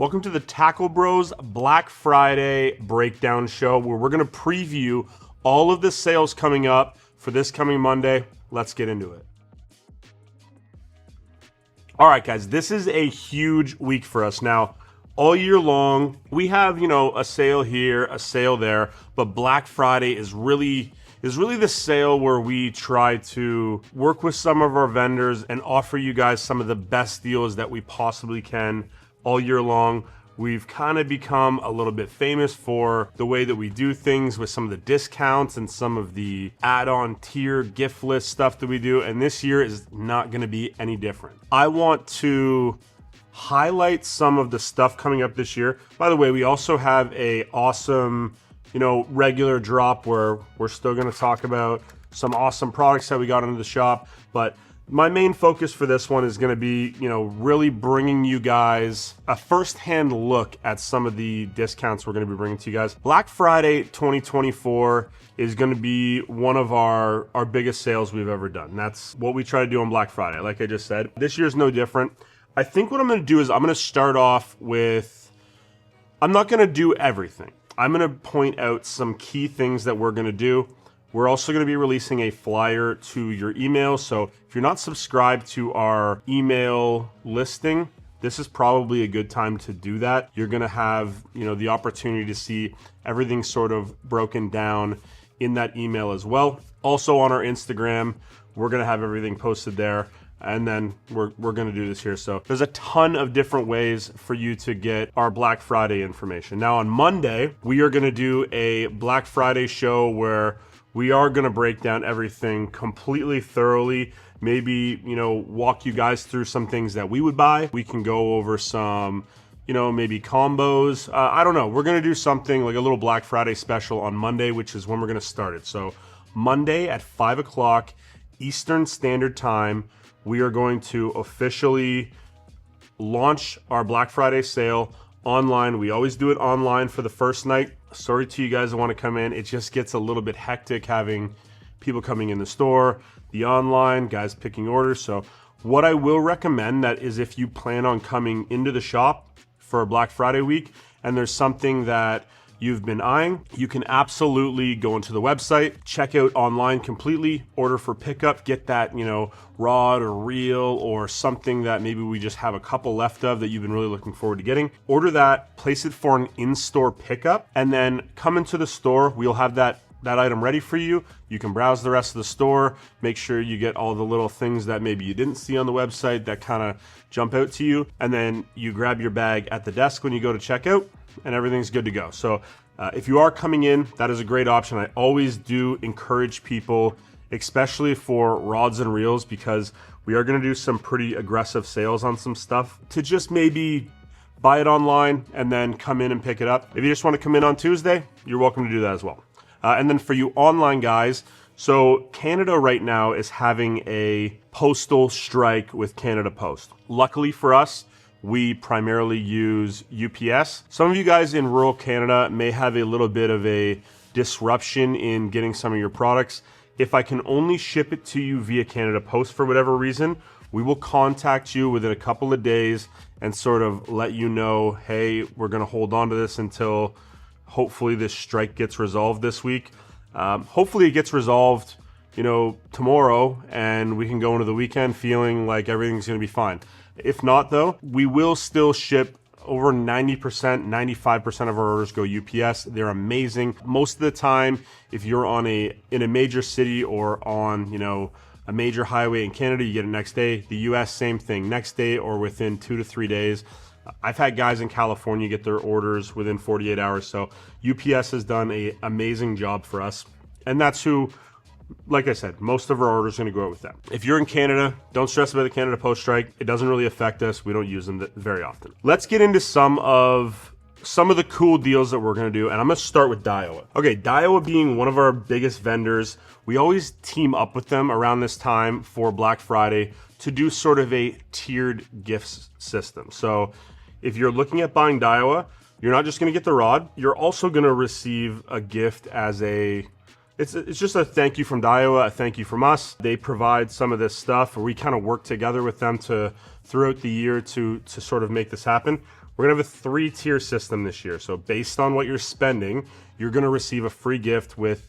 Welcome to the Tacklebros Black Friday breakdown show where we're going to preview all of the sales coming up for this coming Monday. Let's get into it. All right, guys, this is a huge week for us. Now, all year long, we have, a sale here, a sale there, but Black Friday is really the sale where we try to work with some of our vendors and offer you guys some of the best deals that we possibly can all year long. We've kind of become a little bit famous for the way that we do things with some of the discounts and some of the add-on tier gift list stuff that we do, and this year is not going to be any different. I want to highlight some of the stuff coming up this year. By the way, we also have a awesome regular drop where we're still going to talk about some awesome products that we got into the shop, but my main focus for this one is going to be, really bringing you guys a first-hand look at some of the discounts we're going to be bringing to you guys. Black Friday 2024 is going to be one of our biggest sales we've ever done. That's what we try to do on Black Friday, like I just said. This year's no different. I think what I'm going to do is I'm going to start off with, I'm not going to do everything. I'm going to point out some key things that we're going to do. We're also going to be releasing a flyer to your email. So if you're not subscribed to our email listing, this is probably a good time to do that. You're going to have, the opportunity to see everything sort of broken down in that email as well. Also on our Instagram, we're going to have everything posted there. And then we're going to do this here. So there's a ton of different ways for you to get our Black Friday information. Now on Monday, we are going to do a Black Friday show where we are going to break down everything completely thoroughly. Maybe, walk you guys through some things that we would buy. We can go over some, maybe combos. I don't know. We're going to do something like a little Black Friday special on Monday, which is when we're going to start it. So Monday at 5 o'clock Eastern Standard Time, we are going to officially launch our Black Friday sale online. We always do it online for the first night. Sorry to you guys that want to come in. It just gets a little bit hectic having people coming in the store, the online, guys picking orders. So what I will recommend that is if you plan on coming into the shop for Black Friday week and there's something that you've been eyeing, you can absolutely go into the website, check out online completely, order for pickup, get that, rod or reel or something that maybe we just have a couple left of that you've been really looking forward to getting. Order that, place it for an in-store pickup, and then come into the store. We'll have that item ready for you. You can browse the rest of the store, make sure you get all the little things that maybe you didn't see on the website that kind of jump out to you, and then you grab your bag at the desk when you go to checkout, and everything's good to go. So if you are coming in, that is a great option. I always do encourage people, especially for rods and reels, because we are going to do some pretty aggressive sales on some stuff, to just maybe buy it online and then come in and pick it up. If you just want to come in on Tuesday, you're welcome to do that as well. And then for you online guys, so Canada right now is having a postal strike with Canada Post. Luckily for us, we primarily use UPS. Some of you guys in rural Canada may have a little bit of a disruption in getting some of your products. If I can only ship it to you via Canada Post for whatever reason, we will contact you within a couple of days and sort of let you know, hey, we're going to hold on to this until hopefully this strike gets resolved this week. Hopefully it gets resolved, tomorrow, and we can go into the weekend feeling like everything's going to be fine. If not, though, we will still ship. Over 90%, 95% of our orders go UPS. They're amazing. Most of the time, if you're in a major city or on, a major highway in Canada, you get it next day. The US, same thing, next day or within 2 to 3 days. I've had guys in California get their orders within 48 hours. So UPS has done an amazing job for us. And that's who, like I said, most of our orders are going to go out with them. If you're in Canada, don't stress about the Canada Post strike. It doesn't really affect us. We don't use them very often. Let's get into some of the cool deals that we're going to do, and I'm going to start with Daiwa. Okay, Daiwa being one of our biggest vendors, we always team up with them around this time for Black Friday to do sort of a tiered gifts system. So if you're looking at buying Daiwa, you're not just going to get the rod, you're also going to receive a gift as a It's just a thank you from Daiwa, a thank you from us. They provide some of this stuff, or we kind of work together with them throughout the year to sort of make this happen. We're gonna have a 3-tier system this year. So based on what you're spending, you're gonna receive a free gift with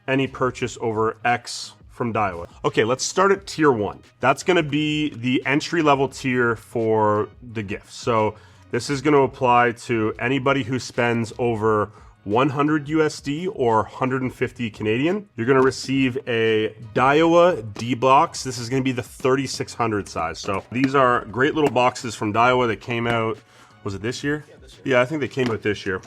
any purchase over X from Daiwa. Okay, let's start at tier 1. That's gonna be the entry level tier for the gift. So this is gonna apply to anybody who spends over 100 USD or 150 Canadian. You're gonna receive a Daiwa D box. This is gonna be the 3600 size. So these are great little boxes from Daiwa that came out, was it this year? Yeah, this year. Yeah, I think they came out this year.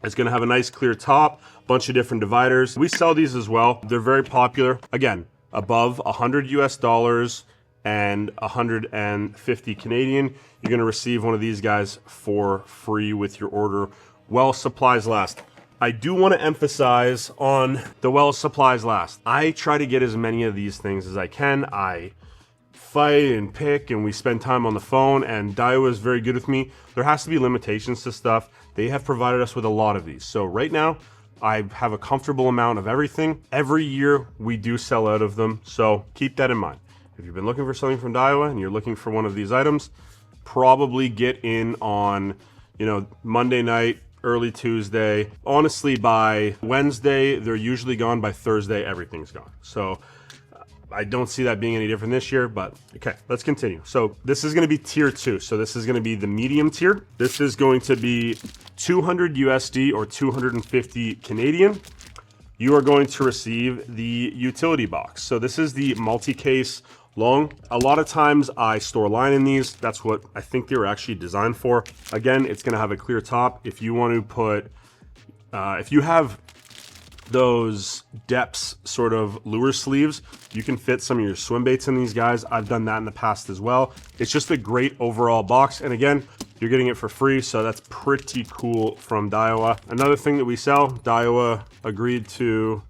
It's gonna have a nice clear top, bunch of different dividers. We sell these as well. They're very popular. Again, above 100 US dollars and 150 Canadian, you're gonna receive one of these guys for free with your order. Well, supplies last. I do want to emphasize on the well, supplies last. I try to get as many of these things as I can. I fight and pick and we spend time on the phone, and Daiwa is very good with me. There has to be limitations to stuff. They have provided us with a lot of these. So right now, I have a comfortable amount of everything. Every year we do sell out of them, so keep that in mind. If you've been looking for something from Daiwa and you're looking for one of these items, probably get in on, you know, Monday night, early Tuesday. Honestly, by Wednesday, they're usually gone. By Thursday, everything's gone. So I don't see that being any different this year, but okay, let's continue. So this is gonna be tier 2. So this is gonna be the medium tier. This is going to be 200 USD or 250 Canadian. You are going to receive the utility box. So this is the multi-case long. A lot of times I store line in these. That's what I think they were actually designed for. Again, it's gonna have a clear top. If you want to put, if you have those depths sort of lure sleeves, you can fit some of your swim baits in these guys. I've done that in the past as well. It's just a great overall box. And again, you're getting it for free, so that's pretty cool from Daiwa. Another thing that we sell, Daiwa agreed to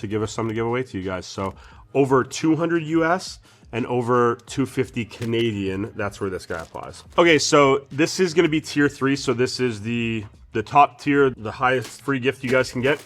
give us some to give away to you guys. So over 200 US and over 250 Canadian, that's where this guy applies. Okay, so this is gonna be tier 3. So this is the top tier, the highest free gift you guys can get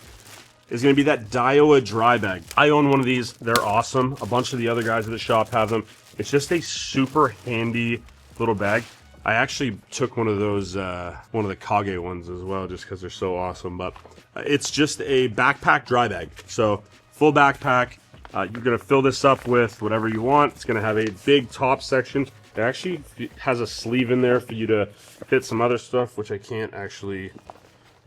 is gonna be that Daiwa dry bag. I own one of these, they're awesome. A bunch of the other guys at the shop have them. It's just a super handy little bag. I actually took one of those, one of the Kage ones as well, just because they're so awesome. But it's just a backpack dry bag. So full backpack. You're gonna fill this up with whatever you want. It's gonna have a big top section. It actually has a sleeve in there for you to fit some other stuff, which I can't actually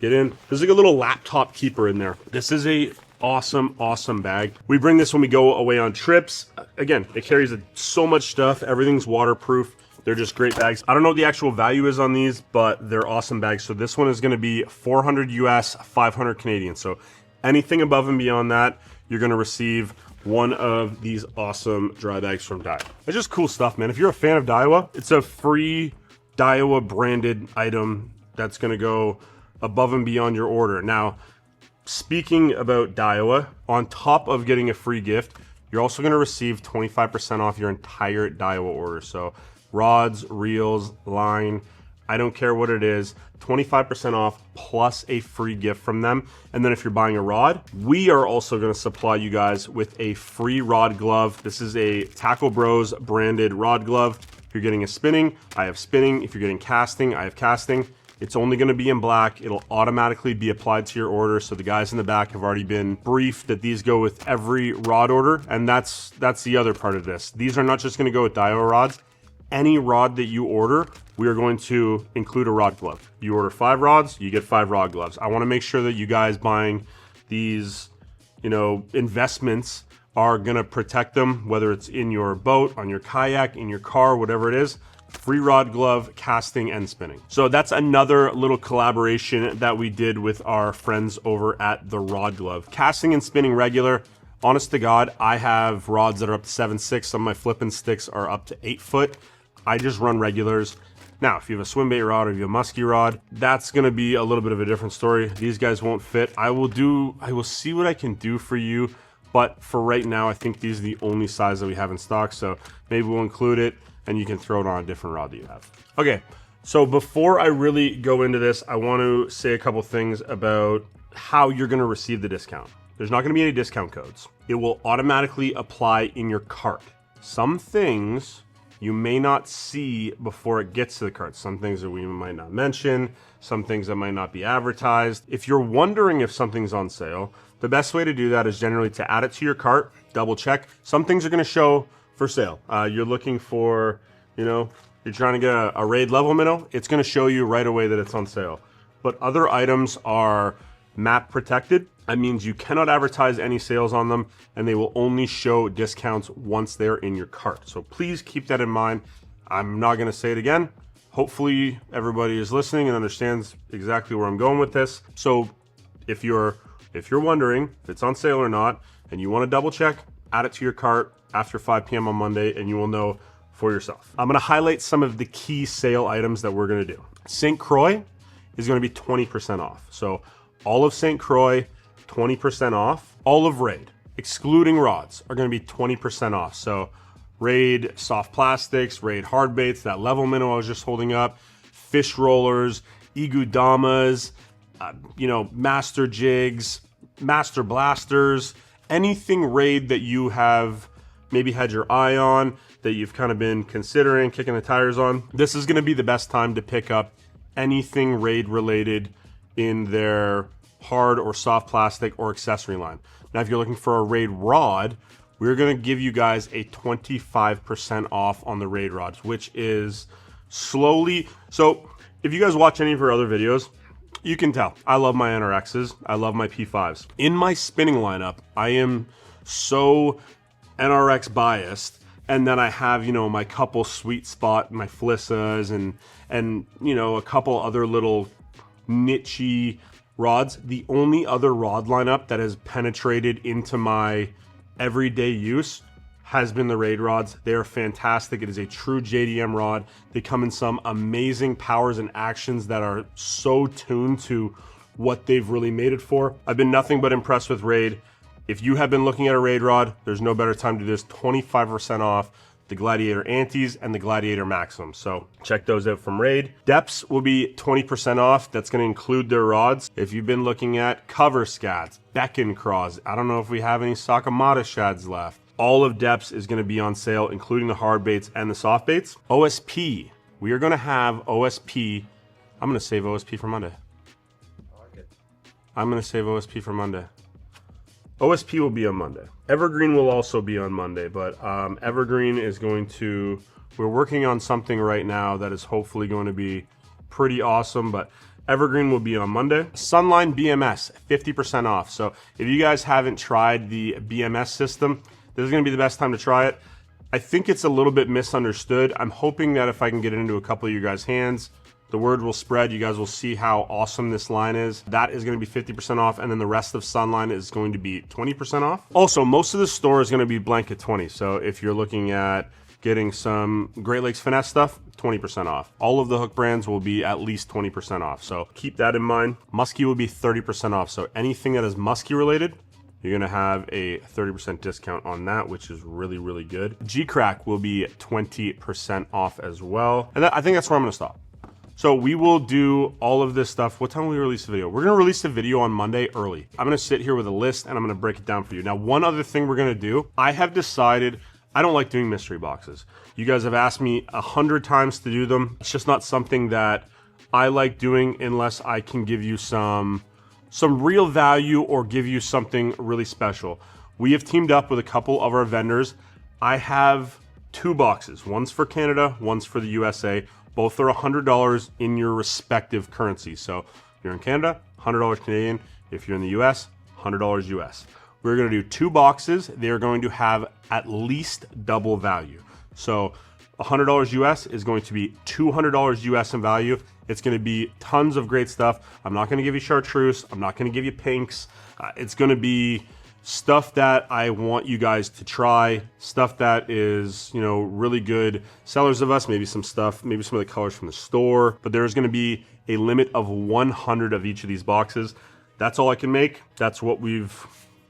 get in. There's like a little laptop keeper in there. This is a awesome, awesome bag. We bring this when we go away on trips. Again, it carries so much stuff. Everything's waterproof. They're just great bags. I don't know what the actual value is on these, but they're awesome bags. So this one is gonna be 400 US, 500 Canadian. So anything above and beyond that, you're gonna receive one of these awesome dry bags from Daiwa. It's just cool stuff, man. If you're a fan of Daiwa, it's a free Daiwa branded item that's gonna go above and beyond your order. Now, speaking about Daiwa, on top of getting a free gift, you're also gonna receive 25% off your entire Daiwa order. So rods, reels, line, I don't care what it is, 25% off plus a free gift from them. And then if you're buying a rod, we are also gonna supply you guys with a free rod glove. This is a Tacklebros branded rod glove. If you're getting a spinning, I have spinning. If you're getting casting, I have casting. It's only gonna be in black. It'll automatically be applied to your order. So the guys in the back have already been briefed that these go with every rod order. And that's the other part of this. These are not just gonna go with Daiwa rods. Any rod that you order, we are going to include a rod glove. You order 5 rods, you get 5 rod gloves. I wanna make sure that you guys buying these, you know, investments are gonna protect them, whether it's in your boat, on your kayak, in your car, whatever it is. Free rod glove, casting, and spinning. So that's another little collaboration that we did with our friends over at the Rod Glove. Casting and spinning regular. Honest to God, I have rods that are up to 7.6. Some of my flipping sticks are up to 8 foot. I just run regulars. Now, if you have a swim bait rod or you have a musky rod, that's gonna be a little bit of a different story. These guys won't fit. I will see what I can do for you, but for right now, I think these are the only size that we have in stock, so maybe we'll include it and you can throw it on a different rod that you have. Okay, so before I really go into this, I want to say a couple things about how you're gonna receive the discount. There's not gonna be any discount codes. It will automatically apply in your cart. Some things you may not see before it gets to the cart. Some things that we might not mention, some things that might not be advertised. If you're wondering if something's on sale, the best way to do that is generally to add it to your cart, double check. Some things are gonna show for sale. You're looking for, you're trying to get a raid level minnow, it's gonna show you right away that it's on sale. But other items are map protected. That means you cannot advertise any sales on them, and they will only show discounts once they're in your cart. So please keep that in mind. I'm not gonna say it again. Hopefully everybody is listening and understands exactly where I'm going with this. So if you're wondering if it's on sale or not, and you wanna double check, add it to your cart after 5 p.m. on Monday, and you will know for yourself. I'm gonna highlight some of the key sale items that we're gonna do. St. Croix is gonna be 20% off. So all of St. Croix, 20% off. All of Raid, excluding rods, are gonna be 20% off. So Raid soft plastics, Raid hard baits, that level minnow I was just holding up, fish rollers, igudamas, master jigs, master blasters, anything Raid that you have maybe had your eye on, that you've kind of been considering kicking the tires on. This is gonna be the best time to pick up anything Raid related in their hard or soft plastic or accessory line. Now, if you're looking for a Raid rod, we're gonna give you guys a 25% off on the Raid rods, which is slowly. So if you guys watch any of our other videos, you can tell I love my NRXs, I love my P5s. In my spinning lineup, I am so NRX biased, and then I have, my couple sweet spot, my Flissas, and a couple other little niche-y rods. The only other rod lineup that has penetrated into my everyday use has been the Raid rods. They are fantastic. It is a true JDM rod. They come in some amazing powers and actions that are so tuned to what they've really made it for. I've been nothing but impressed with Raid. If you have been looking at a Raid rod, there's no better time to do this. 25% off the Gladiator Antis and the Gladiator Maxim. So check those out from Raid. Depths will be 20% off. That's gonna include their rods. If you've been looking at cover scads, beckon craws, I don't know if we have any Sakamata shads left. All of Depths is gonna be on sale, including the hard baits and the soft baits. OSP, we are gonna have OSP. I'm gonna save OSP for Monday. I like it. I'm gonna save OSP for Monday. OSP will be on Monday. Evergreen will also be on Monday, but Evergreen is we're working on something right now that is hopefully going to be pretty awesome, but Evergreen will be on Monday. Sunline BMS, 50% off. So if you guys haven't tried the BMS system, this is gonna be the best time to try it. I think it's a little bit misunderstood. I'm hoping that if I can get it into a couple of you guys' hands, the word will spread. You guys will see how awesome this line is. That is going to be 50% off, and then the rest of Sunline is going to be 20% off. Also, most of the store is going to be blanket 20. So if you're looking at getting some Great Lakes Finesse stuff, 20% off. All of the hook brands will be at least 20% off. So keep that in mind. Muskie will be 30% off. So anything that is muskie related, you're gonna have a 30% discount on that, which is really, really good. G-Crack will be 20% off as well. And I think that's where I'm gonna stop. So we will do all of this stuff. What time will we release the video? We're gonna release the video on Monday early. I'm gonna sit here with a list and I'm gonna break it down for you. Now, one other thing we're gonna do, I have decided I don't like doing mystery boxes. You guys have asked me 100 times to do them. It's just not something that I like doing unless I can give you some real value or give you something really special. We have teamed up with a couple of our vendors. I have 2 boxes. One's for Canada, one's for the USA. Both are $100 in your respective currency. So if you're in Canada, $100 Canadian. If you're in the US, $100 US. We're gonna do 2 boxes. They're going to have at least double value. So $100 US is going to be $200 US in value. It's gonna be tons of great stuff. I'm not gonna give you chartreuse. I'm not gonna give you pinks. It's gonna be stuff that I want you guys to try, stuff that is, really good sellers of us, maybe some stuff, maybe some of the colors from the store, but there's gonna be a limit of 100 of each of these boxes. That's all I can make. That's what we've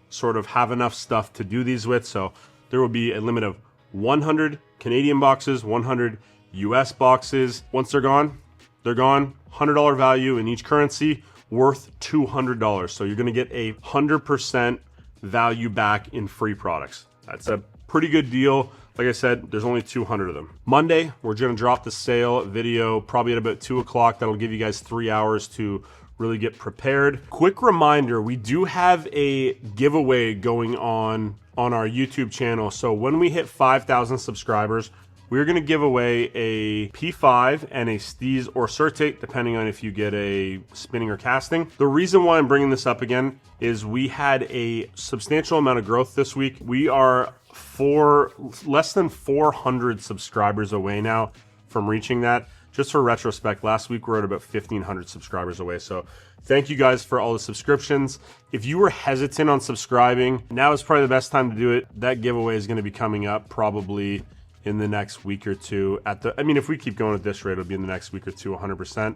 sort of have enough stuff to do these with. So there will be a limit of 100 Canadian boxes, 100 US boxes. Once they're gone, they're gone. $100 value in each currency, worth $200. So you're gonna get a 100% value back in free products. That's a pretty good deal Like I said, there's only 200 of them. Monday, we're gonna drop the sale video probably at about 2 o'clock. That'll give you guys 3 hours to really get prepared. Quick reminder, we do have a giveaway going on our YouTube channel. So when we hit 5,000 subscribers, we're gonna give away a P5 and a Steez or Certate, depending on if you get a spinning or casting. The reason why I'm bringing this up again is we had a substantial amount of growth this week. We are less than 400 subscribers away now from reaching that. Just for retrospect, last week we were at about 1,500 subscribers away. So thank you guys for all the subscriptions. If you were hesitant on subscribing, now is probably the best time to do it. That giveaway is gonna be coming up probably in the next week or two. I mean, if we keep going at this rate, it'll be in the next week or two, 100%.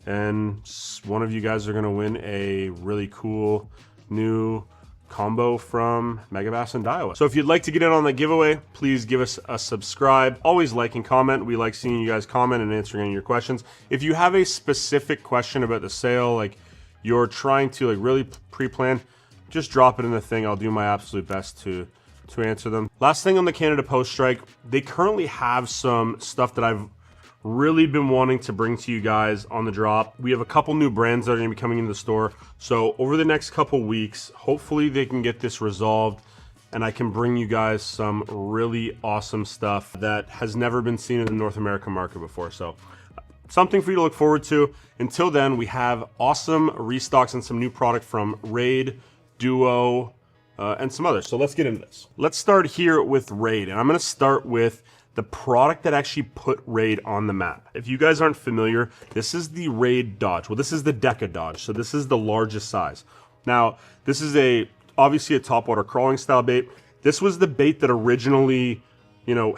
And one of you guys are gonna win a really cool new combo from Megabass and Daiwa. So if you'd like to get in on that giveaway, please give us a subscribe. Always like and comment. We like seeing you guys comment and answering any of your questions. If you have a specific question about the sale, like you're trying to like really pre-plan, just drop it in the thing. I'll do my absolute best to answer them. Last thing on the Canada Post Strike, they currently have some stuff that I've really been wanting to bring to you guys on the drop. We have a couple new brands that are going to be coming into the store. So over the next couple weeks, hopefully they can get this resolved and I can bring you guys some really awesome stuff that has never been seen in the North American market before. So something for you to look forward to. Until then, we have awesome restocks and some new product from Raid, Duo, and some others. So let's get into this. Let's start here with Raid, and I'm gonna start with the product that actually put Raid on the map. If you guys aren't familiar, this is the Raid Dodge. Well, this is the Deka-Dodge, so this is the largest size. Now, this is obviously a topwater crawling style bait. This was the bait that originally,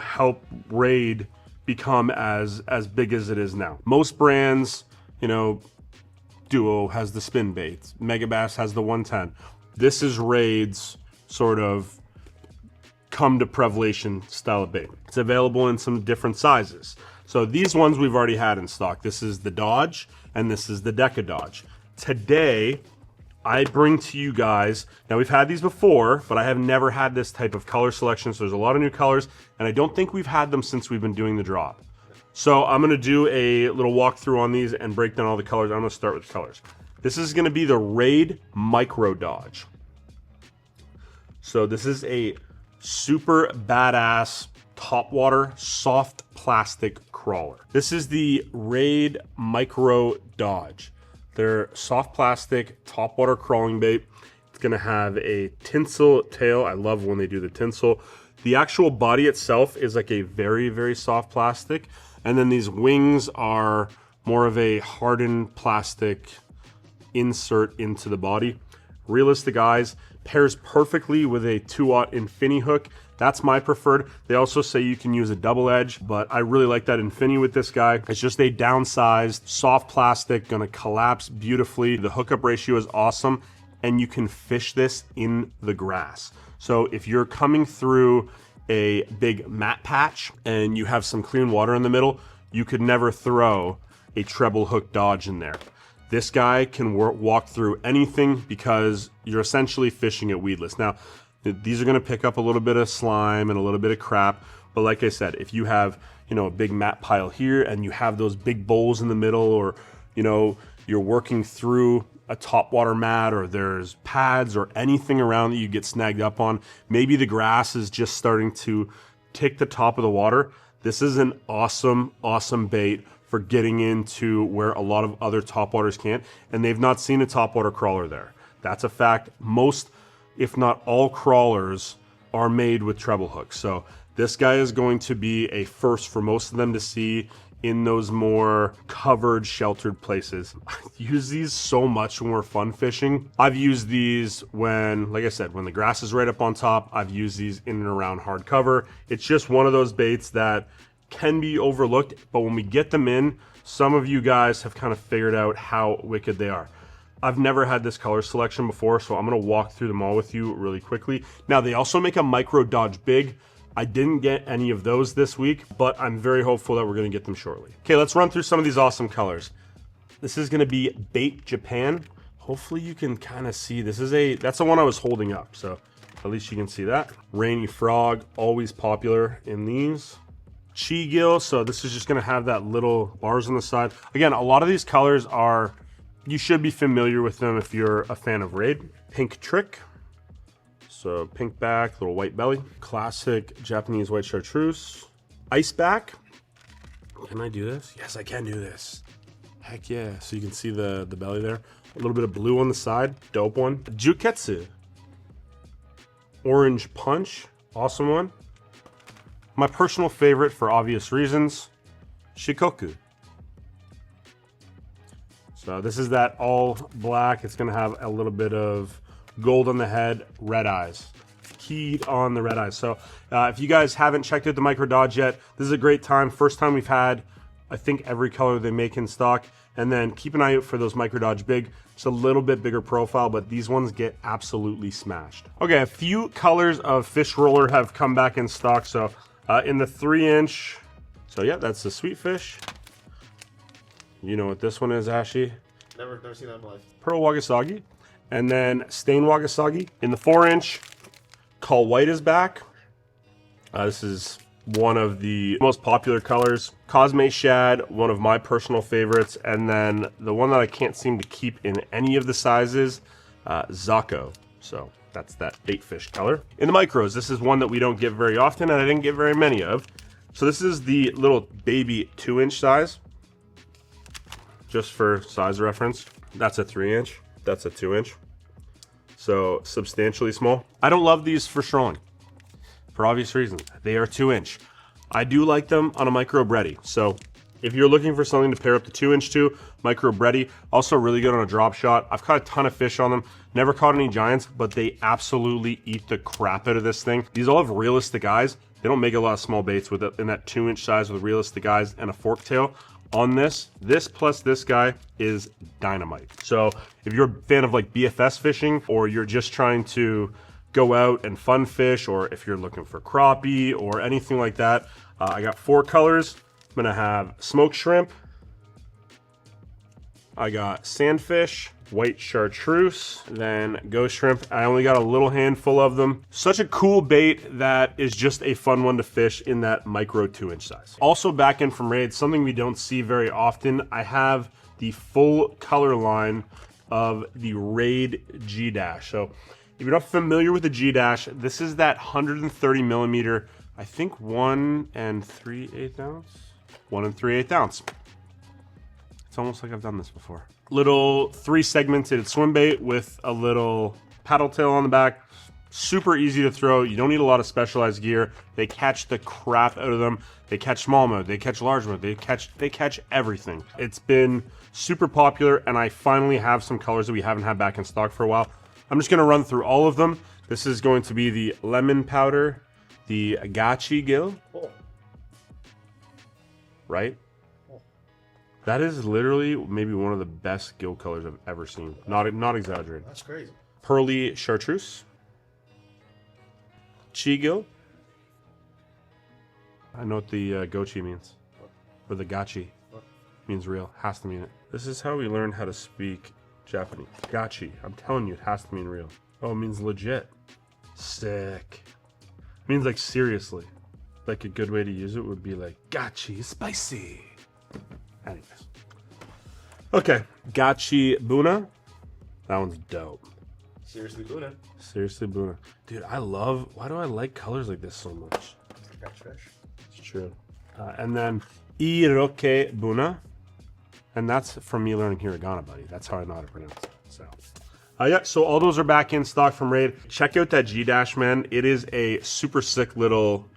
helped Raid become as big as it is now. Most brands, Duo has the Spinbait, Megabass has the 110. This is Raid's sort of come to prevalation style of bait. It's available in some different sizes. So these ones we've already had in stock. This is the Dodge and this is the Deka-Dodge. Today, I bring to you guys, now we've had these before, but I have never had this type of color selection. So there's a lot of new colors and I don't think we've had them since we've been doing the drop. So I'm gonna do a little walkthrough on these and break down all the colors. I'm gonna start with the colors. This is gonna be the Raid Micro Dodge. So this is a super badass topwater soft plastic crawler. This is the Raid Micro Dodge. They're soft plastic topwater crawling bait. It's gonna have a tinsel tail. I love when they do the tinsel. The actual body itself is like a very, very soft plastic. And then these wings are more of a hardened plastic insert into the body. Realistic eyes, pairs perfectly with a 2/0 Infini hook. That's my preferred. They also say you can use a double edge, but I really like that Infini with this guy. It's just a downsized, soft plastic, gonna collapse beautifully. The hookup ratio is awesome, and you can fish this in the grass. So if you're coming through a big mat patch and you have some clean water in the middle, you could never throw a treble hook Dodge in there. This guy can walk through anything because you're essentially fishing it weedless. Now, these are gonna pick up a little bit of slime and a little bit of crap, but like I said, if you have, a big mat pile here and you have those big bowls in the middle, or, you're working through a topwater mat, or there's pads or anything around that you get snagged up on, maybe the grass is just starting to tick the top of the water, this is an awesome, awesome bait for getting into where a lot of other topwaters can't, and they've not seen a topwater crawler there. That's a fact. Most, if not all, crawlers are made with treble hooks. So this guy is going to be a first for most of them to see in those more covered, sheltered places. I use these so much when we're fun fishing. I've used these when, like I said, when the grass is right up on top. I've used these in and around hard cover. It's just one of those baits that can be overlooked, but when we get them in, some of you guys have kind of figured out how wicked they are. I've never had this color selection before, so I'm gonna walk through them all with you really quickly. Now, they also make a Micro Dodge Big. I didn't get any of those this week, but I'm very hopeful that we're gonna get them shortly. Okay, let's run through some of these awesome colors. This is gonna be Bait Japan. Hopefully you can kind of see, that's the one I was holding up. So At least you can see that. Rainy frog, always popular in these. Chi gill, so this is just gonna have that little bars on the side. Again, a lot of these colors are, you should be familiar with them if you're a fan of Raid. Pink trick, so pink back, little white belly. Classic Japanese white chartreuse. Ice back. Can I do this? Yes, I can do this. Heck yeah, so you can see the belly there. A little bit of blue on the side, dope one. Juketsu. Orange punch, awesome one. My personal favorite for obvious reasons, Shikoku. So this is that all black. It's gonna have a little bit of gold on the head, red eyes. Keyed on the red eyes. So if you guys haven't checked out the Micro Dodge yet, this is a great time. First time we've had, I think, every color they make in stock. And then keep an eye out for those Micro Dodge Big. It's a little bit bigger profile, but these ones get absolutely smashed. Okay, a few colors of fish roller have come back in stock. So in the 3-inch, so yeah, that's the sweet fish. You know what this one is, Ashy? Never seen that in my life. Pearl Wagasagi. And then Stain Wagasagi. In the 4-inch, Call White is back. This is one of the most popular colors. Cosme Shad, one of my personal favorites. And then the one that I can't seem to keep in any of the sizes, Zappu. So that's that bait fish color. In the micros, this is one that we don't get very often and I didn't get very many of. So this is the little baby 2-inch size. Just for size reference. That's a 3-inch, that's a 2-inch. So substantially small. I don't love these for trolling. For obvious reasons, they are 2-inch. I do like them on a micro Bredy. So if you're looking for something to pair up the 2-inch to, micro Bredy, also really good on a drop shot. I've caught a ton of fish on them, never caught any giants, but they absolutely eat the crap out of this thing. These all have realistic eyes. They don't make a lot of small baits with it in that 2-inch size with realistic eyes and a fork tail. On this plus this guy is dynamite. So if you're a fan of like BFS fishing, or you're just trying to go out and fun fish, or if you're looking for crappie or anything like that, I got 4 colors. I'm gonna have smoked shrimp, I got sandfish, white chartreuse, then ghost shrimp. I only got a little handful of them. Such a cool bait that is just a fun one to fish in that micro 2-inch size. Also back in from Raid, something we don't see very often, I have the full color line of the Raid G-Dash. So if you're not familiar with the G-Dash, this is that 130 millimeter, I think 1 3/8 ounce? 1 3/8 ounce. It's almost like I've done this before. Little 3-segmented swim bait with a little paddle tail on the back. Super easy to throw. You don't need a lot of specialized gear. They catch the crap out of them. They catch smallmouth, they catch largemouth, they catch everything. It's been super popular, and I finally have some colors that we haven't had back in stock for a while. I'm just gonna run through all of them. This is going to be the lemon powder, the gachi gill. Oh. Right? That is literally maybe one of the best gill colors I've ever seen. Not exaggerating. That's crazy. Pearly chartreuse. Chi gill. I know what the gochi means. Or the gachi. Means real. Has to mean it. This is how we learn how to speak Japanese. Gachi. I'm telling you, it has to mean real. Oh, it means legit. Sick. It means like seriously. Like a good way to use it would be like, gachi spicy. Anyways. Okay, Gachi Buna. That one's dope. Seriously, Buna. Seriously, Buna. Dude, why do I like colors like this so much? Catch fish. It's true. And then Iroke Buna. And that's from me learning hiragana, buddy. That's how I know how to pronounce it. So, yeah, so all those are back in stock from Raid. Check out that G-Dash, man. It is a super sick little,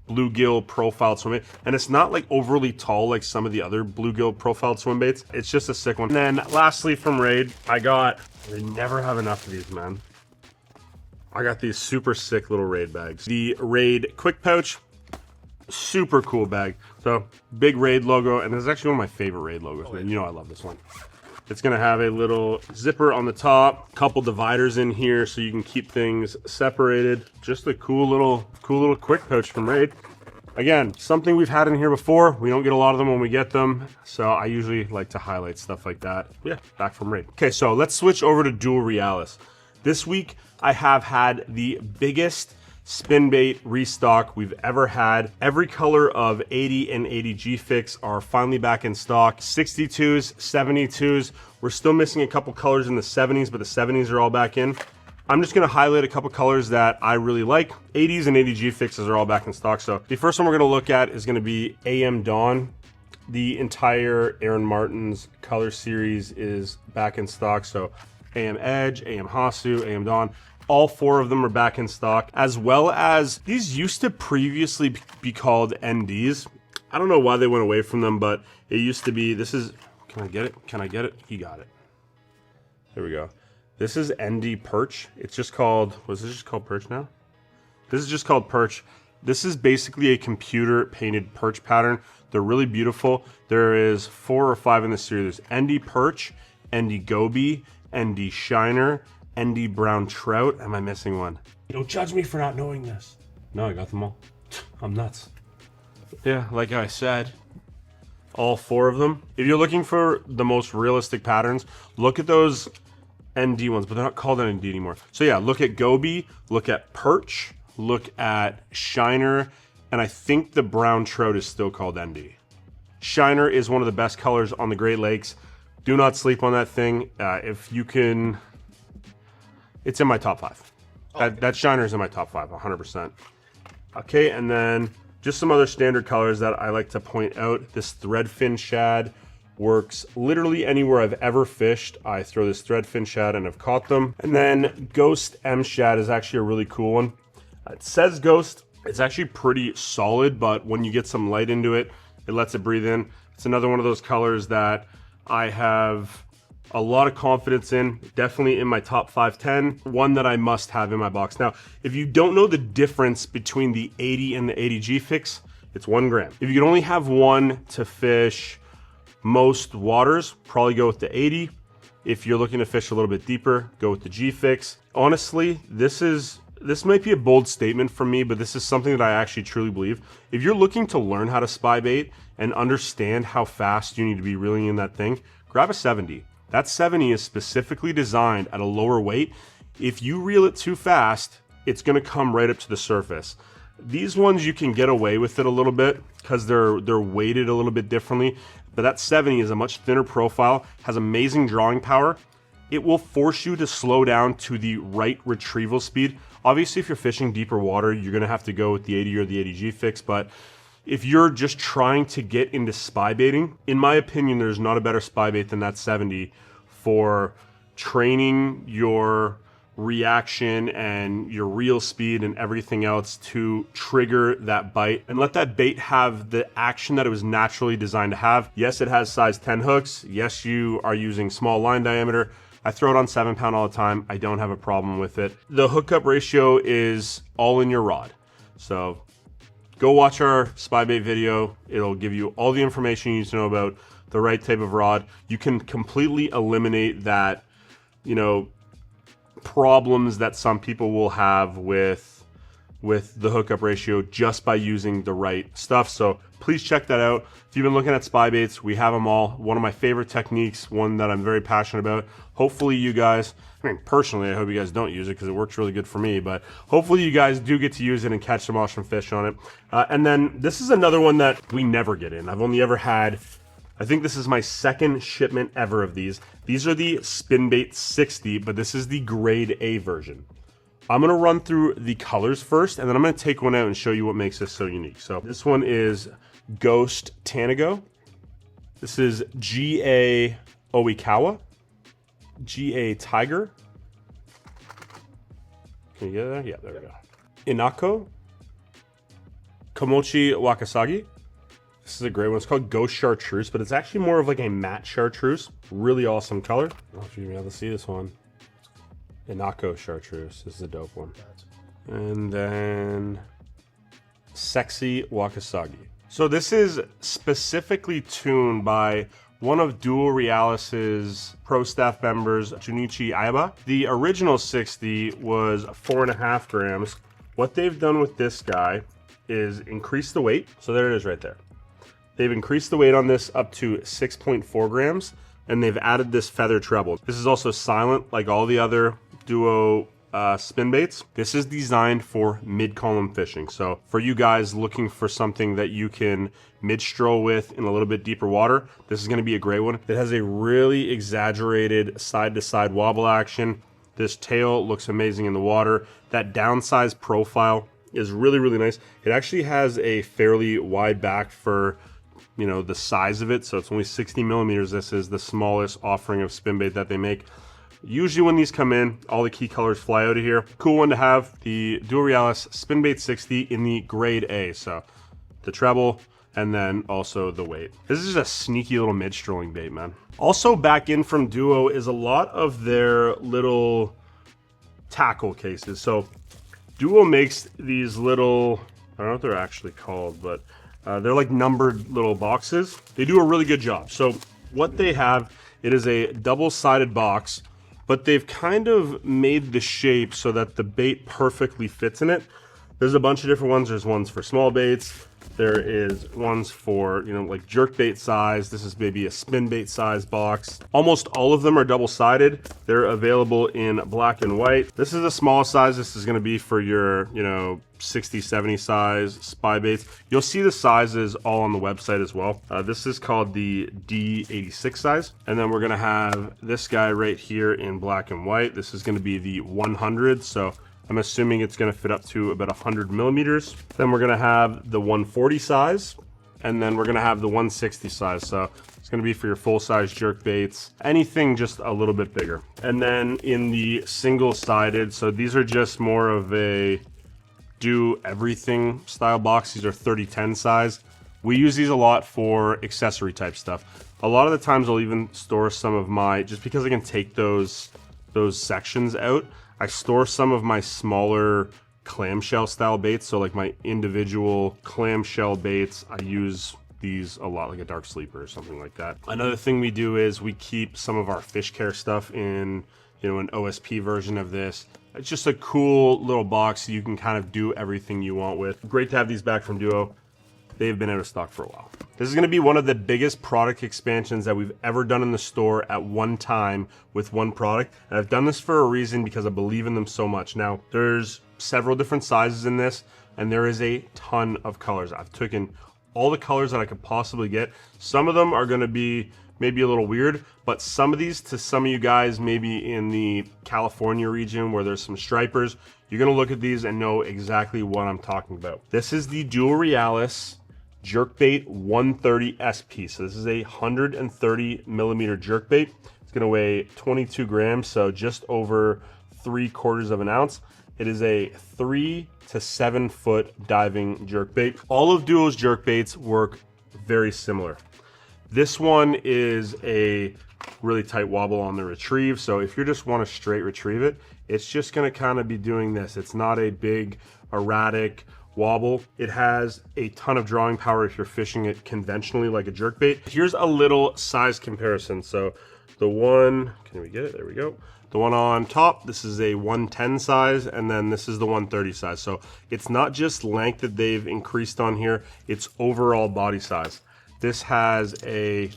bluegill profiled swim bait, and it's not like overly tall like some of the other bluegill profiled swim baits. It's just a sick one. And then lastly from Raid, they never have enough of these, man. I got these super sick little Raid bags. The Raid Quick Pouch, super cool bag. So big Raid logo, and this is actually one of my favorite Raid logos, man. You know I love this one. It's gonna have a little zipper on the top, couple dividers in here so you can keep things separated. Just a cool little quick pouch from Raid. Again, something we've had in here before. We don't get a lot of them when we get them, so I usually like to highlight stuff like that. Yeah, back from Raid. Okay, so let's switch over to dual Realis. This week, I have had the biggest Spinbait restock we've ever had. Every color of 80 and 80G Fix are finally back in stock. 62s, 72s. We're still missing a couple colors in the 70s, but the 70s are all back in. I'm just gonna highlight a couple colors that I really like. 80s and 80G Fixes are all back in stock. So the first one we're gonna look at is gonna be AM Dawn. The entire Aaron Martin's color series is back in stock. So AM Edge, AM Hasu, AM Dawn. All 4 of them are back in stock, as well as these used to previously be called NDs. I don't know why they went away from them, but it used to be, this is, can I get it? Can I get it? He got it. There we go. This is ND Perch. It's just called, was this just called Perch now? This is just called Perch. This is basically a computer painted perch pattern. They're really beautiful. There is 4 or 5 in this series. There's ND Perch, ND Goby, ND Shiner, ND Brown Trout. Am I missing one? Don't judge me for not knowing this. No, I got them all. I'm nuts. Yeah, like I said, all 4 of them. If you're looking for the most realistic patterns, look at those ND ones, but they're not called ND anymore. So yeah, look at Goby, look at Perch, look at Shiner, and I think the Brown Trout is still called ND. Shiner is one of the best colors on the Great Lakes. Do not sleep on that thing. If you can, it's in my top 5. That Shiner is in my top 5, 100%. Okay, and then just some other standard colors that I like to point out. This Threadfin Shad works literally anywhere I've ever fished. I throw this Threadfin Shad and I've caught them. And then Ghost M Shad is actually a really cool one. It says Ghost. It's actually pretty solid, but when you get some light into it, it lets it breathe in. It's another one of those colors that I have a lot of confidence in, definitely in my top 5-10, one that I must have in my box. Now, if you don't know the difference between the 80 and the 80G Fix, it's 1 gram. If you can only have one to fish most waters, probably go with the 80. If you're looking to fish a little bit deeper, go with the G Fix. Honestly, this might be a bold statement from me, but this is something that I actually truly believe. If you're looking to learn how to spy bait and understand how fast you need to be reeling in that thing, grab a 70. That 70 is specifically designed at a lower weight. If you reel it too fast, it's gonna come right up to the surface. These ones you can get away with it a little bit because they're weighted a little bit differently, but that 70 is a much thinner profile, has amazing drawing power. It will force you to slow down to the right retrieval speed. Obviously, if you're fishing deeper water, you're gonna have to go with the 80 or the 80G Fix, but if you're just trying to get into spy baiting, in my opinion, there's not a better spy bait than that 70 for training your reaction and your reel speed and everything else to trigger that bite and let that bait have the action that it was naturally designed to have. Yes, it has size 10 hooks. Yes, you are using small line diameter. I throw it on 7-pound all the time. I don't have a problem with it. The hookup ratio is all in your rod. So go watch our spy bait video. It'll give you all the information you need to know about the right type of rod. You can completely eliminate that, problems that some people will have with the hookup ratio just by using the right stuff. So please check that out. If you've been looking at spy baits, we have them all. One of my favorite techniques, one that I'm very passionate about. Hopefully you guys, personally, I hope you guys don't use it because it works really good for me, but hopefully you guys do get to use it and catch some awesome fish on it. And then this is another one that we never get in. I've only ever had, I think this is my 2nd shipment ever of these. These are the Spinbait 60, but this is the grade A version. I'm gonna run through the colors first, and then I'm gonna take one out and show you what makes this so unique. So this one is Ghost Tanago. This is GA Oikawa. GA Tiger. Can you get it there? Yeah, there we go. Inako. Komochi Wakasagi. This is a great one. It's called Ghost Chartreuse, but it's actually more of like a matte chartreuse. Really awesome color. I don't know if you're gonna be able to see this one. Inako Chartreuse. This is a dope one. And then Sexy Wakasagi. So this is specifically tuned by one of Dual Realis's pro staff members, Junichi Aiba. The original 60 was 4.5 grams. What they've done with this guy is increase the weight. So there it is right there. They've increased the weight on this up to 6.4 grams, and they've added this feather treble. This is also silent like all the other Duo spin baits. This is designed for mid-column fishing. So for you guys looking for something that you can mid-stroll with in a little bit deeper water, this is going to be a great one. It has a really exaggerated side-to-side wobble action. This tail looks amazing in the water. That downsized profile is really, really nice. It actually has a fairly wide back for, you know, the size of it. So it's only 60 millimeters. This is the smallest offering of spin bait that they make. Usually when these come in, all the key colors fly out of here. Cool one to have, the Duo Realis Spinbait 60 in the grade A. So the treble and then also the weight. This is a sneaky little mid-strolling bait, man. Also back in from Duo is a lot of their little tackle cases. So Duo makes these little, I don't know what they're actually called, but they're like numbered little boxes. They do a really good job. So what they have, it is a double-sided box, but they've kind of made the shape so that the bait perfectly fits in it. There's a bunch of different ones. There's ones for small baits. There is ones for, you know, like jerk bait size. This is maybe a spin bait size box. Almost all of them are double-sided. They're available in black and white. This is a small size. This is going to be for your, you know, 60, 70 size spy baits. You'll see the sizes all on the website as well. This is called the D86 size. And then we're going to have this guy right here in black and white. This is going to be the 100. So I'm assuming it's going to fit up to about 100 millimeters. Then we're going to have the 140 size, and then we're going to have the 160 size. So it's going to be for your full-size jerk baits, anything just a little bit bigger. And then in the single-sided, so these are just more of a do everything style box. These are 30-10 size. We use these a lot for accessory type stuff. A lot of the times I'll even store some of my, just because I can take those sections out, I store some of my smaller clamshell style baits. So like my individual clamshell baits, I use these a lot, like a dark sleeper or something like that. Another thing we do is we keep some of our fish care stuff in, you know, an OSP version of this. It's just a cool little box so you can kind of do everything you want with. Great to have these back from Duo. They've been out of stock for a while. This is going to be one of the biggest product expansions that we've ever done in the store at one time with one product. And I've done this for a reason because I believe in them so much. Now, there's several different sizes in this, and there is a ton of colors. I've taken all the colors that I could possibly get. Some of them are going to be maybe a little weird, but some of these, to some of you guys maybe in the California region where there's some stripers, you're going to look at these and know exactly what I'm talking about. This is the Duo Realis Jerkbait 130 SP. So this is a 130 millimeter jerkbait. It's going to weigh 22 grams, so just over 3/4 of an ounce. It is a 3 to 7 foot diving jerkbait. All of Duo's jerkbaits work very similar. This one is a really tight wobble on the retrieve. So if you just want to straight retrieve it, it's just going to kind of be doing this. It's not a big erratic wobble. It has a ton of drawing power if you're fishing it conventionally like a jerkbait. Here's a little size comparison. So the one, can we get it? There we go. The one on top, this is a 110 size, and then this is the 130 size. So it's not just length that they've increased on here, it's overall body size. This has a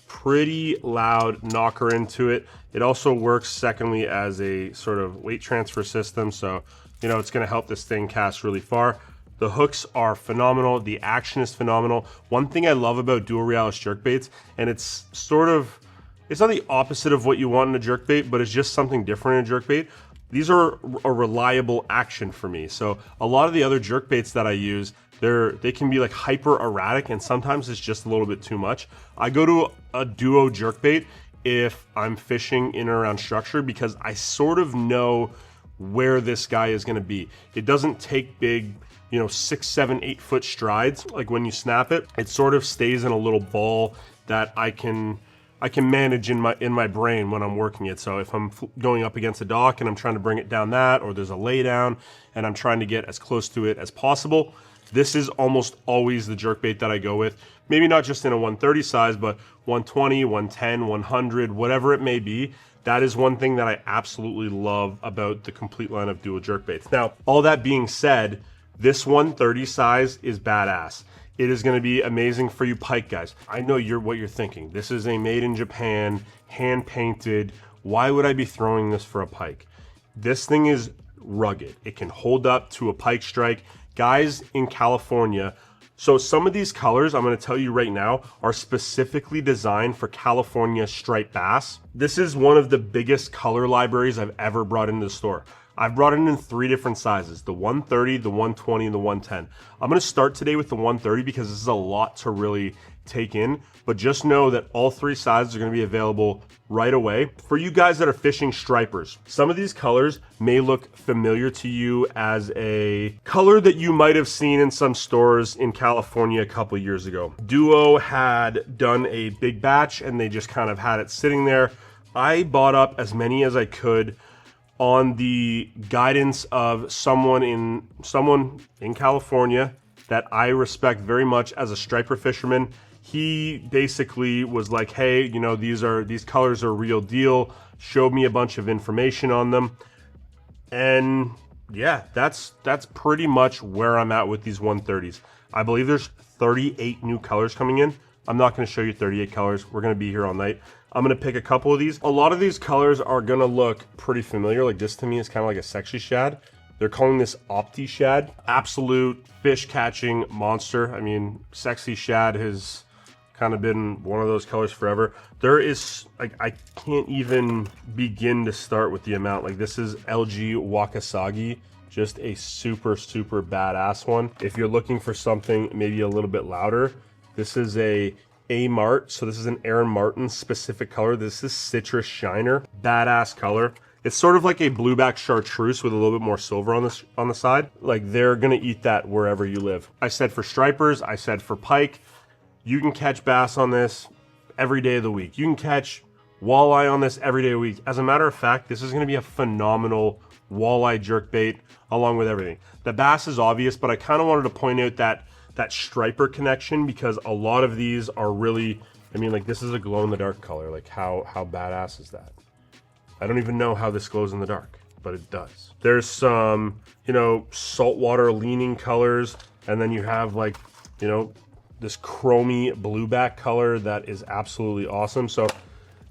pretty loud knocker into it. It also works secondly as a sort of weight transfer system. So, you know, it's going to help this thing cast really far. The hooks are phenomenal. The action is phenomenal. One thing I love about Duo Realis jerkbaits, and it's sort of, it's not the opposite of what you want in a jerkbait, but it's just something different in a jerkbait. These are a reliable action for me. So a lot of the other jerkbaits that I use, they can be like hyper erratic, and sometimes it's just a little bit too much. I go to a Duo jerkbait if I'm fishing in and around structure because I sort of know where this guy is going to be. It doesn't take big, you know, 6, 7, 8 foot strides. Like when you snap it, it sort of stays in a little ball that I can manage in my brain when I'm working it. So if I'm going up against a dock and I'm trying to bring it down that, or there's a lay down and I'm trying to get as close to it as possible, this is almost always the jerkbait that I go with. Maybe not just in a 130 size, but 120, 110, 100, whatever it may be. That is one thing that I absolutely love about the complete line of Duo jerkbaits. Now, all that being said, this 130 size is badass. It is going to be amazing for you pike guys. I know what you're thinking. This is a made in Japan, hand painted. Why would I be throwing this for a pike? This thing is rugged. It can hold up to a pike strike. Guys in California, so some of these colors, I'm going to tell you right now, are specifically designed for California striped bass. This is one of the biggest color libraries I've ever brought into the store. I've brought it in 3 different sizes, the 130, the 120, and the 110. I'm going to start today with the 130 because this is a lot to really take in, but just know that all 3 sizes are going to be available right away. For you guys that are fishing stripers, some of these colors may look familiar to you as a color that you might have seen in some stores in California a couple years ago. Duo had done a big batch and they just kind of had it sitting there. I bought up as many as I could on the guidance of someone in California that I respect very much as a striper fisherman. He basically was like, hey, you know, these colors are real deal, showed me a bunch of information on them. And yeah, that's pretty much where I'm at with these 130s. I believe there's 38 new colors coming in. I'm not going to show you 38 colors. We're going to be here all night. I'm going to pick a couple of these. A lot of these colors are going to look pretty familiar. Like this to me is kind of like a sexy shad. They're calling this Opti Shad. Absolute fish catching monster. I mean, sexy shad has kind of been one of those colors forever. There is, like, I can't even begin to start with the amount. Like this is LG Wakasagi. Just a super, super badass one. If you're looking for something maybe a little bit louder, this is a Mart, so this is an Aaron Martin specific color. This is Citrus Shiner, badass color. It's sort of like a blueback chartreuse with a little bit more silver on the side. Like they're gonna eat that wherever you live. I said for stripers, I said for pike, you can catch bass on this every day of the week. You can catch walleye on this every day of the week. As a matter of fact, this is gonna be a phenomenal walleye jerkbait along with everything. The bass is obvious, but I kind of wanted to point out that striper connection because a lot of these are really, I mean, like this is a glow in the dark color. Like how badass is that? I don't even know how this glows in the dark, but it does. There's some, you know, saltwater leaning colors, and then you have like, you know, this chromy blueback color that is absolutely awesome. So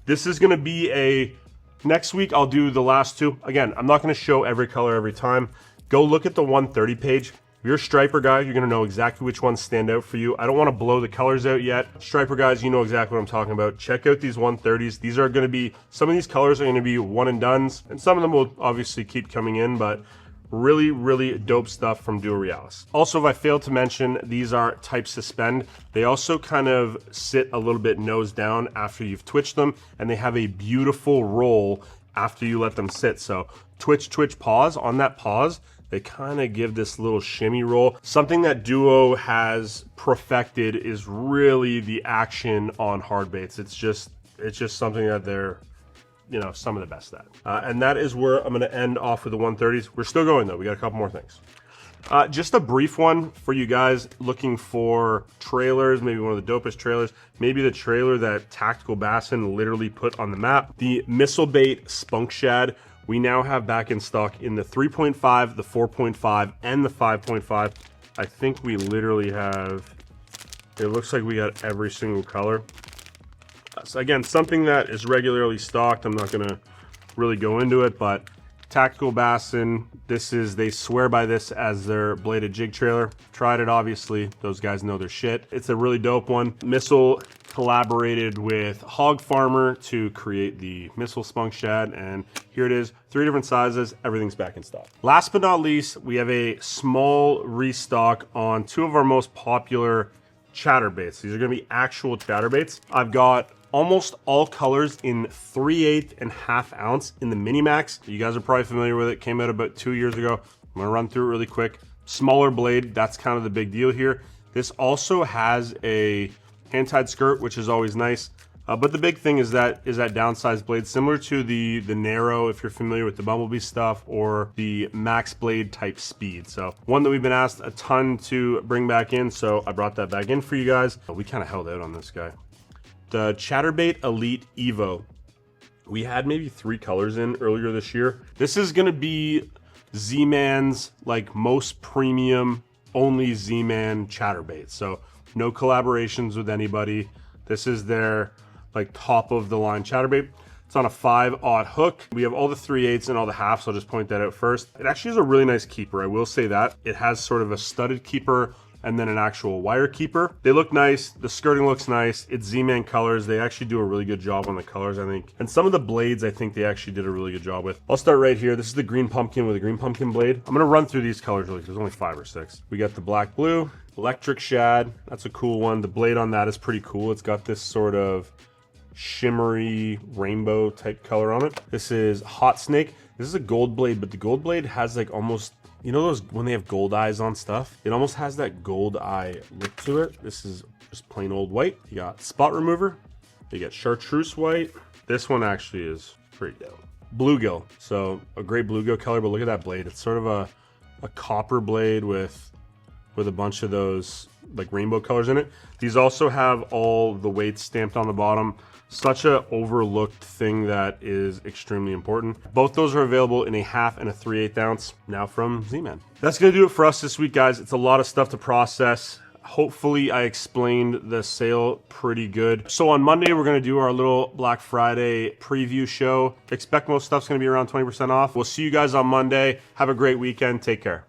this is gonna be next week I'll do the last 2. Again, I'm not gonna show every color every time. Go look at the 130 page. If you're a striper guy, you're gonna know exactly which ones stand out for you. I don't wanna blow the colors out yet. Striper guys, you know exactly what I'm talking about. Check out these 130s. These are gonna be, some of these colors are gonna be one and dones, and some of them will obviously keep coming in, but really, really dope stuff from Duo Realis. Also, if I failed to mention, these are type suspend. They also kind of sit a little bit nose down after you've twitched them, and they have a beautiful roll after you let them sit. So twitch, twitch, pause. On that pause, they kind of give this little shimmy roll. Something that Duo has perfected is really the action on hard baits. It's just something that they're, you know, some of the best at. And that is where I'm gonna end off with the 130s. We're still going though, we got a couple more things. Just a brief one for you guys looking for trailers, maybe one of the dopest trailers, maybe the trailer that Tactical Bassin literally put on the map. The Missile Bait Spunk Shad, we now have back in stock in the 3.5, the 4.5, and the 5.5. I think we literally have, it looks like we got every single color. So again, something that is regularly stocked. I'm not gonna really go into it, but Tactical Bassin, they swear by this as their bladed jig trailer. Tried it, obviously. Those guys know their shit. It's a really dope one. Missile collaborated with Hog Farmer to create the Missile Spunk Shad, and here it is. 3 different sizes, everything's back in stock. Last but not least, we have a small restock on 2 of our most popular chatterbaits. These are gonna be actual chatterbaits. I've got almost all colors in 3/8 and ½ ounce in the Minimax. You guys are probably familiar with it. Came out about 2 years ago. I'm gonna run through it really quick. Smaller blade, that's kind of the big deal here. This also has a hand-tied skirt, which is always nice. But the big thing is that downsized blade, similar to the Narrow, if you're familiar with the Bumblebee stuff, or the Max Blade type speed. So one that we've been asked a ton to bring back in, so I brought that back in for you guys. We kind of held out on this guy. The ChatterBait Elite Evo. We had maybe 3 colors in earlier this year. This is gonna be Z-Man's like most premium, only Z-Man chatterbait. So no collaborations with anybody. This is their like top of the line chatterbait. It's on a 5/0 hook. We have all the 3/8 and all the halves. I'll just point that out first. It actually is a really nice keeper. I will say that. It has sort of a studded keeper and then an actual wire keeper. They look nice. The skirting looks nice. It's Z-Man colors. They actually do a really good job on the colors, I think. And some of the blades, I think they actually did a really good job with. I'll start right here. This is the green pumpkin with a green pumpkin blade. I'm gonna run through these colors really, there's only 5 or 6. We got the black blue, electric shad. That's a cool one. The blade on that is pretty cool. It's got this sort of shimmery rainbow type color on it. This is hot snake. This is a gold blade, but the gold blade has like almost, you know those when they have gold eyes on stuff? It almost has that gold eye look to it. This is just plain old white. You got spot remover. You got chartreuse white. This one actually is pretty dope. Bluegill. So a great bluegill color, but look at that blade. It's sort of a copper blade with a bunch of those like rainbow colors in it. These also have all the weights stamped on the bottom. Such a overlooked thing that is extremely important. Both those are available in a 1/2 and a 3/8 ounce now from Z-Man. That's gonna do it for us this week, guys. It's a lot of stuff to process. Hopefully I explained the sale pretty good. So on Monday, we're gonna do our little Black Friday preview show. Expect most stuff's gonna be around 20% off. We'll see you guys on Monday. Have a great weekend. Take care.